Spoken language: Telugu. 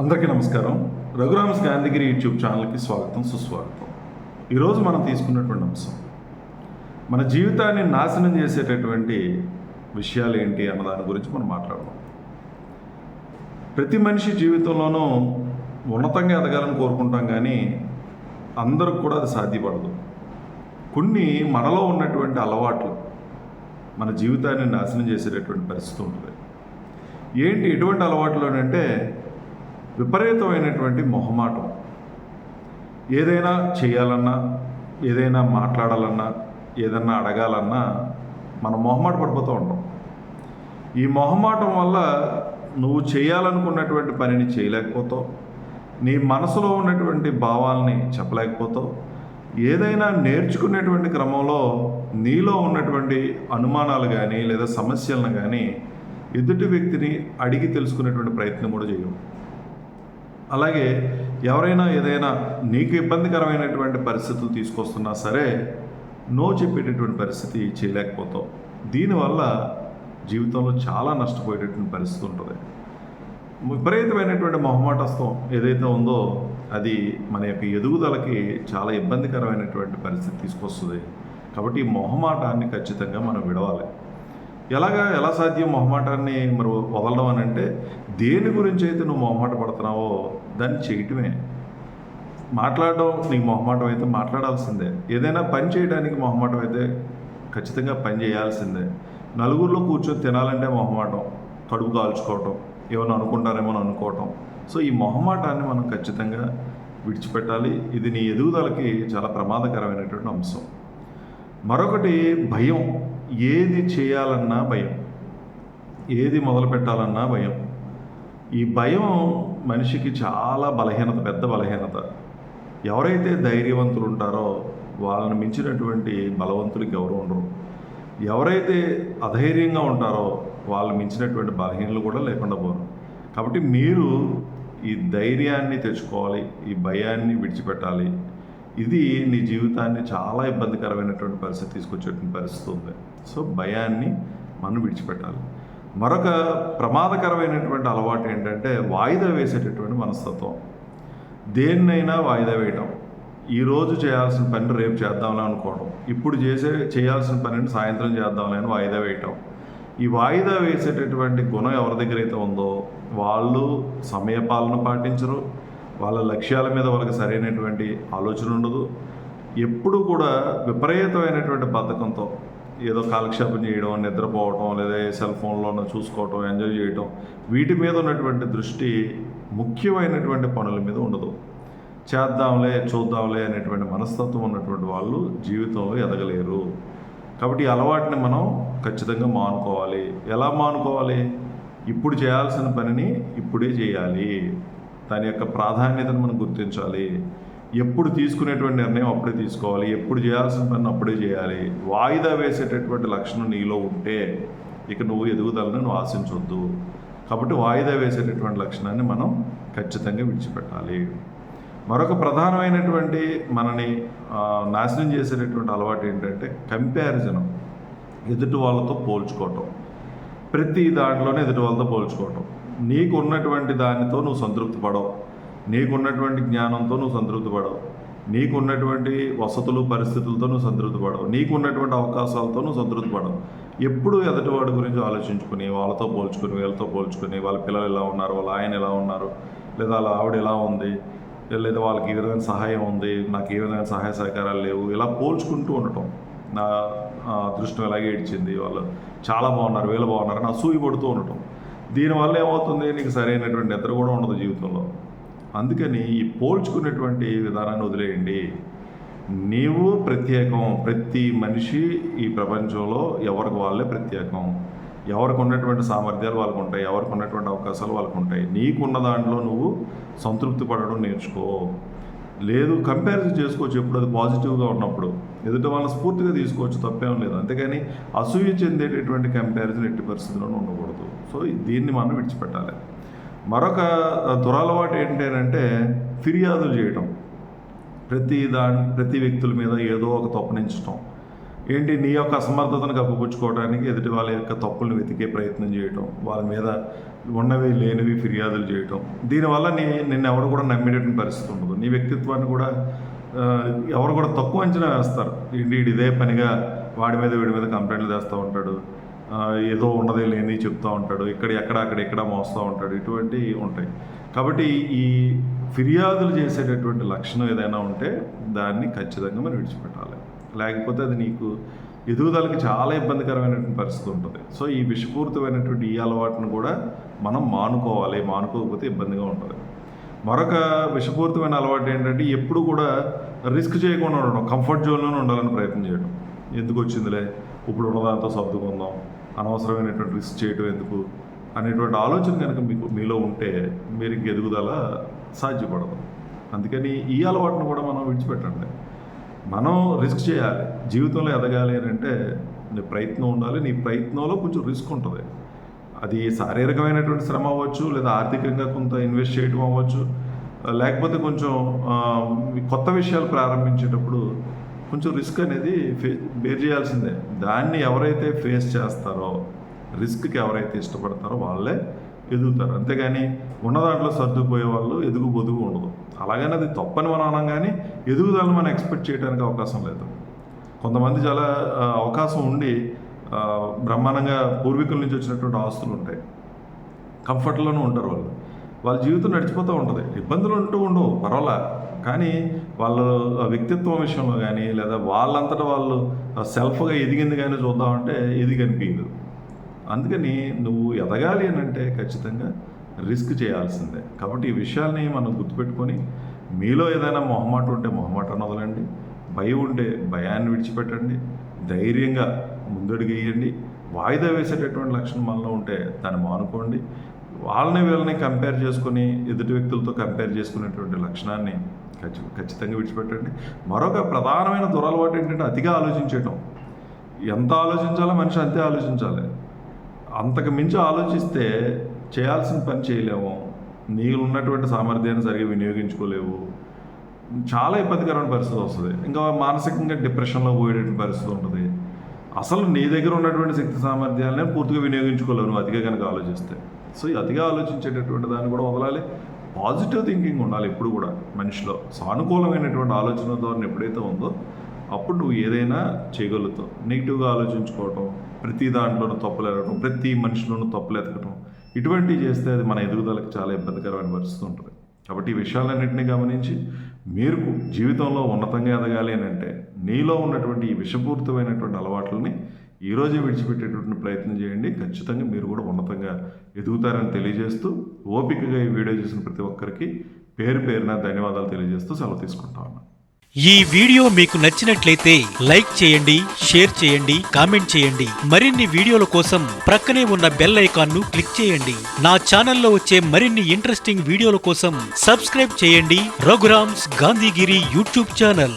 అందరికీ నమస్కారం. రఘురామ్స్ గాంధీగిరి యూట్యూబ్ ఛానల్కి స్వాగతం, సుస్వాగతం. ఈరోజు మనం తీసుకున్నటువంటి అంశం మన జీవితాన్ని నాశనం చేసేటటువంటి విషయాలు ఏంటి అన్న దాని గురించి మనం మాట్లాడదాం. ప్రతి మనిషి జీవితంలోనూ ఉన్నతంగా ఎదగాలని కోరుకుంటాం, కానీ అందరికి కూడా అది సాధ్యపడదు. కొన్ని మనలో ఉన్నటువంటి అలవాట్లు మన జీవితాన్ని నాశనం చేసేటటువంటి పరిస్థితి ఉంటుంది. ఏంటి ఎటువంటి అలవాట్లు అంటే విపరీతమైనటువంటి మొహమాటం. ఏదైనా చేయాలన్నా, ఏదైనా మాట్లాడాలన్నా, ఏదన్నా అడగాలన్నా మనం మొహమాట పడిపోతూ ఉంటాం. ఈ మొహమాటం వల్ల నువ్వు చేయాలనుకున్నటువంటి పనిని చేయలేకపోతావు, నీ మనసులో ఉన్నటువంటి భావాల్ని చెప్పలేకపోతావు. ఏదైనా నేర్చుకునేటువంటి క్రమంలో నీలో ఉన్నటువంటి అనుమానాలు కానీ లేదా సమస్యలను కానీ ఎదుటి వ్యక్తిని అడిగి తెలుసుకునేటువంటి ప్రయత్నం కూడా చేయవు. అలాగే ఎవరైనా ఏదైనా నీకు ఇబ్బందికరమైనటువంటి పరిస్థితులు తీసుకొస్తున్నా సరే నో చెప్పేటటువంటి పరిస్థితి చేయలేకపోతావు. దీనివల్ల జీవితంలో చాలా నష్టపోయేటటువంటి పరిస్థితి ఉంటుంది. విపరీతమైనటువంటి మొహమాటస్థం ఏదైతే ఉందో అది మన యొక్క ఎదుగుదలకి చాలా ఇబ్బందికరమైనటువంటి పరిస్థితి తీసుకొస్తుంది. కాబట్టి ఈ మొహమాటాన్ని ఖచ్చితంగా మనం విడవాలి. ఎలా సాధ్యం మొహమాటాన్ని మరి వదలడం అని అంటే, దేని గురించి అయితే నువ్వు మొహమాట పడుతున్నావో దాన్ని చేయటమే. మాట్లాడడం నీకు మొహమాటం అయితే మాట్లాడాల్సిందే. ఏదైనా పని చేయడానికి మొహమాటం అయితే ఖచ్చితంగా పని చేయాల్సిందే. నలుగురిలో కూర్చొని తినాలంటే మొహమాటం, కడుపు కాల్చుకోవటం, ఏమైనా అనుకుంటారేమో అనుకోవటం. సో ఈ మొహమాటాన్ని మనం ఖచ్చితంగా విడిచిపెట్టాలి. ఇది నీ ఎదుగుదలకి చాలా ప్రమాదకరమైనటువంటి అంశం. మరొకటి భయం. ఏది చేయాలన్నా భయం, ఏది మొదలు పెట్టాలన్నా భయం. ఈ భయం మనిషికి చాలా బలహీనత, పెద్ద బలహీనత. ఎవరైతే ధైర్యవంతులు ఉంటారో వాళ్ళని మించినటువంటి బలవంతులకి ఎవరు ఉండరు. ఎవరైతే అధైర్యంగా ఉంటారో వాళ్ళని మించినటువంటి బలహీనలు కూడా లేకుండా పోరు. కాబట్టి మీరు ఈ ధైర్యాన్ని తెచ్చుకోవాలి, ఈ భయాన్ని విడిచిపెట్టాలి. ఇది నీ జీవితాన్ని చాలా ఇబ్బందికరమైనటువంటి పరిస్థితి తీసుకొచ్చేటువంటి పరిస్థితి ఉంది. సో భయాన్ని మనం విడిచిపెట్టాలి. మరొక ప్రమాదకరమైనటువంటి అలవాటు ఏంటంటే వాయిదా వేసేటటువంటి మనస్తత్వం. దేన్నైనా వాయిదా వేయటం. ఈరోజు చేయాల్సిన పని రేపు చేద్దామని అనుకోవడం, ఇప్పుడు చేయాల్సిన పనిని సాయంత్రం చేద్దామని అని వాయిదా వేయటం. ఈ వాయిదా వేసేటటువంటి గుణం ఎవరి దగ్గర అయితే ఉందో వాళ్ళు సమయపాలన పాటించరు. వాళ్ళ లక్ష్యాల మీద వాళ్ళకి సరైనటువంటి ఆలోచన ఉండదు. ఎప్పుడు కూడా విపరీతమైనటువంటి బద్ధకంతో ఏదో కాలక్షేపం చేయడం, నిద్రపోవటం, లేదా సెల్ ఫోన్లో చూసుకోవటం, ఎంజాయ్ చేయటం, వీటి మీద ఉన్నటువంటి దృష్టి ముఖ్యమైనటువంటి పనుల మీద ఉండదు. చేద్దాంలే, చూద్దాంలే అనేటువంటి మనస్తత్వం ఉన్నటువంటి వాళ్ళు జీవితంలో ఎదగలేరు. కాబట్టి ఈ అలవాటుని మనం ఖచ్చితంగా మానుకోవాలి. ఎలా మానుకోవాలి? ఇప్పుడు చేయాల్సిన పనిని ఇప్పుడే చేయాలి. దాని యొక్క ప్రాధాన్యతను మనం గుర్తించాలి. ఎప్పుడు తీసుకునేటువంటి నిర్ణయం అప్పుడే తీసుకోవాలి. ఎప్పుడు చేయాల్సిన పని అప్పుడే చేయాలి. వాయిదా వేసేటటువంటి లక్షణం నీలో ఉంటే ఇక నువ్వు ఎదుగుదలను నువ్వు ఆశించొద్దు. కాబట్టి వాయిదా వేసేటటువంటి లక్షణాన్ని మనం ఖచ్చితంగా విడిచిపెట్టాలి. మరొక ప్రధానమైనటువంటి మనని నాశనం చేసేటటువంటి అలవాటు ఏంటంటే కంపారిజన్. ఎదుటి వాళ్ళతో పోల్చుకోవటం. ప్రతి దాంట్లోనే ఎదుటి వాళ్ళతో పోల్చుకోవటం. నీకు ఉన్నటువంటి దానితో నువ్వు సంతృప్తి పడవు, నీకున్నటువంటి జ్ఞానంతో నువ్వు సంతృప్తి పడవు, నీకున్నటువంటి వసతులు పరిస్థితులతో నువ్వు సంతృప్తి పడవు, నీకున్నటువంటి అవకాశాలతో నువ్వు సంతృప్తి పడవు. ఎప్పుడు ఎదుటివాడి గురించి ఆలోచించుకుని, వాళ్ళతో పోల్చుకుని, వీళ్ళతో పోల్చుకుని, వాళ్ళ పిల్లలు ఎలా ఉన్నారు, వాళ్ళ ఆయన ఎలా ఉన్నారు, లేదా వాళ్ళ ఆవిడ ఎలా ఉంది, లేదా వాళ్ళకి ఏ విధమైన సహాయం ఉంది, నాకు ఏ విధమైన సహాయ సహకారాలు లేవు, ఇలా పోల్చుకుంటూ ఉండటం. నా అదృష్టం ఎలాగే ఇచ్చింది, వాళ్ళు చాలా బాగున్నారు, వీళ్ళు బాగున్నారు అని అసూయ పడుతూ ఉండటం. దీనివల్ల ఏమవుతుంది? నీకు సరైనటువంటి నిద్ర కూడా ఉండదు జీవితంలో. అందుకని ఈ పోల్చుకునేటువంటి విధానాన్ని వదిలేయండి. నీవు ప్రత్యేకం. ప్రతి మనిషి ఈ ప్రపంచంలో ఎవరికి వాళ్ళే ప్రత్యేకం. ఎవరికి ఉన్నటువంటి సామర్థ్యాలు వాళ్ళకు ఉంటాయి, ఎవరికి ఉన్నటువంటి అవకాశాలు వాళ్ళకు ఉంటాయి. నీకున్న దాంట్లో నువ్వు సంతృప్తి పడడం నేర్చుకో. లేదు, కంపారిజన్ చేసుకోవచ్చు ఎప్పుడు అది పాజిటివ్గా ఉన్నప్పుడు. ఎదుటి వాళ్ళని స్ఫూర్తిగా తీసుకోవచ్చు, తప్పేం లేదు. అంతేకాని అసూయ చెందేటటువంటి కంపారిజన్ ఎట్టి పరిస్థితుల్లోనూ ఉండకూడదు. సో దీన్ని మనం విడిచిపెట్టాలి. మరొక దురలవాటు ఏంటంటే ఫిర్యాదులు చేయటం. ప్రతి వ్యక్తుల మీద ఏదో ఒక తప్పనించటం. ఏంటి నీ యొక్క అసమర్థతను కప్పుపుచ్చుకోవడానికి ఎదుటి వాళ్ళ యొక్క తప్పులను వెతికే ప్రయత్నం చేయటం, వాళ్ళ మీద ఉన్నవి లేనివి ఫిర్యాదులు చేయటం. దీనివల్ల నిన్ను ఎవరు కూడా నమ్మేటటువంటి పరిస్థితి ఉండదు. నీ వ్యక్తిత్వాన్ని కూడా ఎవరు కూడా తక్కువ అంచనా వేస్తారు. ఏంటి ఇదే పనిగా వాడి మీద వీడి మీద కంప్లైంట్లు తెస్తూ ఉంటాడు, ఏదో ఉన్నదే లేని చెప్తూ ఉంటాడు, ఎక్కడ మోస్తూ ఉంటాడు, ఇటువంటివి ఉంటాయి. కాబట్టి ఈ ఫిర్యాదులు చేసేటటువంటి లక్షణం ఏదైనా ఉంటే దాన్ని ఖచ్చితంగా మనం విడిచిపెట్టాలి. లేకపోతే అది నీకు ఎదుగుదలకి చాలా ఇబ్బందికరమైనటువంటి పరిస్థితి ఉంటుంది. సో ఈ విషపూరితమైనటువంటి ఈ అలవాటును కూడా మనం మానుకోవాలి. మానుకోకపోతే ఇబ్బందిగా ఉంటుంది. మరొక విషపూరితమైన అలవాటు ఏంటంటే ఎప్పుడు కూడా రిస్క్ చేయకుండా ఉండడం, కంఫర్ట్ జోన్లోనే ఉండాలని ప్రయత్నం చేయడం. ఎందుకు వచ్చిందిలే, ఇప్పుడు ఉన్నదాంతో సర్దుకుందాం, అనవసరమైనటువంటి రిస్క్ చేయడం ఎందుకు అనేటువంటి ఆలోచన కనుక మీలో ఉంటే మీరు ఇంక ఎదుగుదల సాధ్యపడదు. అందుకని ఈ అలవాటును కూడా మనం విడిచిపెట్టండి. మనం రిస్క్ చేయాలి. జీవితంలో ఎదగాలి అని అంటే నీ ప్రయత్నం ఉండాలి. నీ ప్రయత్నంలో కొంచెం రిస్క్ ఉంటుంది. అది శారీరకమైనటువంటి శ్రమ అవ్వచ్చు, లేదా ఆర్థికంగా కొంత ఇన్వెస్ట్ చేయడం అవ్వచ్చు, లేకపోతే కొంచెం కొత్త విషయాలు ప్రారంభించేటప్పుడు కొంచెం రిస్క్ అనేది బేర్ చేయాల్సిందే. దాన్ని ఎవరైతే ఫేస్ చేస్తారో, రిస్క్కి ఎవరైతే ఇష్టపడతారో వాళ్ళే ఎదుగుతారు. అంతేగాని ఉన్న దాంట్లో సర్దుకుపోయే వాళ్ళు బొదుగు ఉండదు. అలాగని అది తప్పని మనం అనం, కానీ ఎదుగుదలను మనం ఎక్స్పెక్ట్ చేయడానికి అవకాశం లేదు. కొంతమంది చాలా అవకాశం ఉండి బ్రహ్మాండంగా పూర్వీకుల నుంచి వచ్చినటువంటి ఆస్తులు ఉంటాయి, కంఫర్ట్లోనూ ఉంటారు. వాళ్ళ జీవితం నడిచిపోతూ ఉంటుంది, ఇబ్బందులు ఉండవు, పర్వాలా. కానీ వాళ్ళ వ్యక్తిత్వం విషయంలో కానీ, లేదా వాళ్ళంతటా వాళ్ళు సెల్ఫ్గా ఎదిగింది కానీ చూద్దామంటే ఇది కనిపించదు. అందుకని నువ్వు ఎదగాలి అని అంటే ఖచ్చితంగా రిస్క్ చేయాల్సిందే. కాబట్టి ఈ విషయాల్ని మనం గుర్తుపెట్టుకొని, మీలో ఏదైనా మొహమాట ఉంటే మొహమాటాన్ని వదలండి, భయం ఉంటే భయాన్ని విడిచిపెట్టండి, ధైర్యంగా ముందడుగు వేయండి. వాయిదా వేసేటటువంటి లక్షణం మనలో ఉంటే దాన్ని మానుకోండి. వీళ్ళని కంపేర్ చేసుకొని, ఎదుటి వ్యక్తులతో కంపేర్ చేసుకునేటువంటి లక్షణాన్ని ఖచ్చితంగా విడిచిపెట్టండి. మరొక ప్రధానమైన దురలవాటు ఏంటంటే అతిగా ఆలోచించటం. ఎంత ఆలోచించాలో మనిషి అంతే ఆలోచించాలి. అంతకు మించి ఆలోచిస్తే చేయాల్సిన పని చేయలేము, నీకు ఉన్నటువంటి సామర్థ్యాన్ని సరిగ్గా వినియోగించుకోలేవు, చాలా ఇబ్బందికరమైన పరిస్థితి వస్తుంది. ఇంకా మానసికంగా డిప్రెషన్లో పోయేటువంటి పరిస్థితి ఉంటుంది. అసలు నీ దగ్గర ఉన్నటువంటి శక్తి సామర్థ్యాలనే పూర్తిగా వినియోగించుకోలేవు నువ్వు అతిగా కనుక ఆలోచిస్తే. సో ఈ అతిగా ఆలోచించేటటువంటి దాన్ని కూడా వదలాలి. పాజిటివ్ థింకింగ్ ఉండాలి ఎప్పుడు కూడా మనిషిలో. సానుకూలమైనటువంటి ఆలోచన ధోరణి ఎప్పుడైతే ఉందో అప్పుడు నువ్వు ఏదైనా చేయగలుగుతావు. నెగిటివ్గా ఆలోచించుకోవటం, ప్రతి దాంట్లోనూ తప్పులు ఎదగటం, ప్రతి మనిషిలోనూ తప్పులు ఎదగటం, ఇటువంటివి చేస్తే అది మన ఎదుగుదలకు చాలా ఇబ్బందికరమైన పరిస్థితి ఉంటుంది. కాబట్టి ఈ విషయాలన్నింటినీ గమనించి మీరు జీవితంలో ఉన్నతంగా ఎదగాలి అని అంటే నీలో ఉన్నటువంటి ఈ విషపూరితమైనటువంటి అలవాట్లని ఈరోజే విడిచిపెట్టేటువంటి ప్రయత్నం చేయండి. ఖచ్చితంగా మీరు కూడా ఉన్నతంగా ఎదుగుతారని తెలియజేస్తూ, ఓపికగా ఈ వీడియో చూసిన ప్రతి ఒక్కరికి పేరున ధన్యవాదాలు తెలియజేస్తూ సెలవు తీసుకుంటా ఉన్నాను. ఈ వీడియో మీకు నచ్చినట్లయితే లైక్ చేయండి, షేర్ చేయండి, కామెంట్ చేయండి. మరిన్ని వీడియోల కోసం ప్రక్కనే ఉన్న బెల్ ఐకాన్ ను క్లిక్ చేయండి. నా ఛానల్లో వచ్చే మరిన్ని ఇంట్రెస్టింగ్ వీడియోల కోసం సబ్స్క్రైబ్ చేయండి రఘురామ్స్ గాంధీగిరి యూట్యూబ్ ఛానల్.